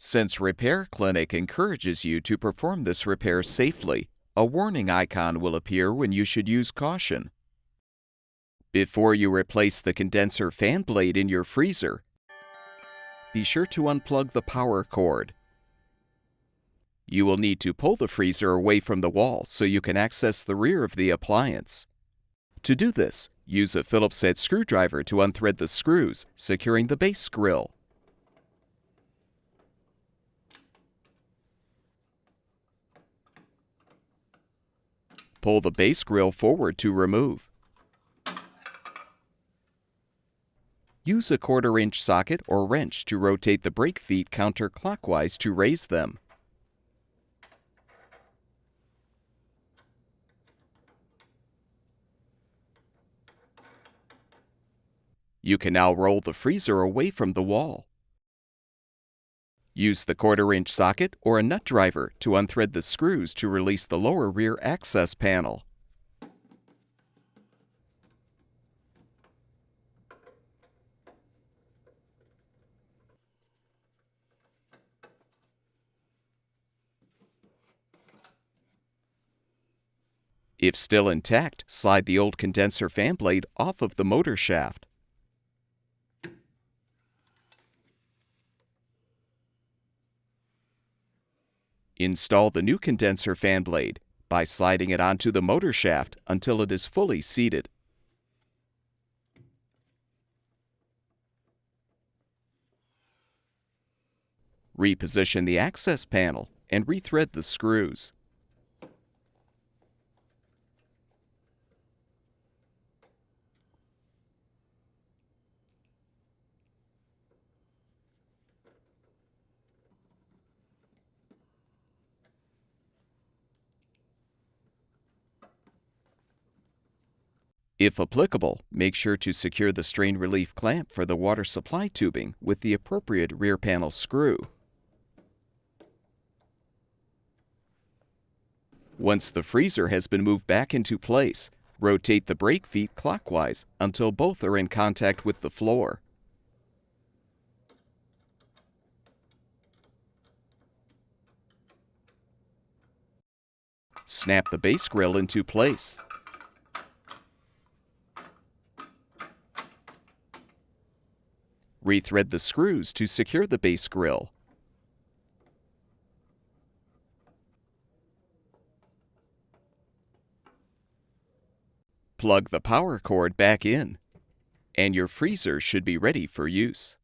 Since Repair Clinic encourages you to perform this repair safely, a warning icon will appear when you should use caution. Before you replace the condenser fan blade in your freezer, be sure to unplug the power cord. You will need to pull the freezer away from the wall so you can access the rear of the appliance. To do this, use a Phillips head screwdriver to unthread the screws, securing the base grill. Pull the base grill forward to remove. Use a 1/4-inch socket or wrench to rotate the brake feet counterclockwise to raise them. You can now roll the freezer away from the wall. Use the 1/4-inch socket or a nut driver to unthread the screws to release the lower rear access panel. If still intact, slide the old condenser fan blade off of the motor shaft. Install the new condenser fan blade by sliding it onto the motor shaft until it is fully seated. Reposition the access panel and rethread the screws. If applicable, make sure to secure the strain relief clamp for the water supply tubing with the appropriate rear panel screw. Once the freezer has been moved back into place, rotate the brake feet clockwise until both are in contact with the floor. Snap the base grill into place. Rethread the screws to secure the base grill. Plug the power cord back in, and your freezer should be ready for use.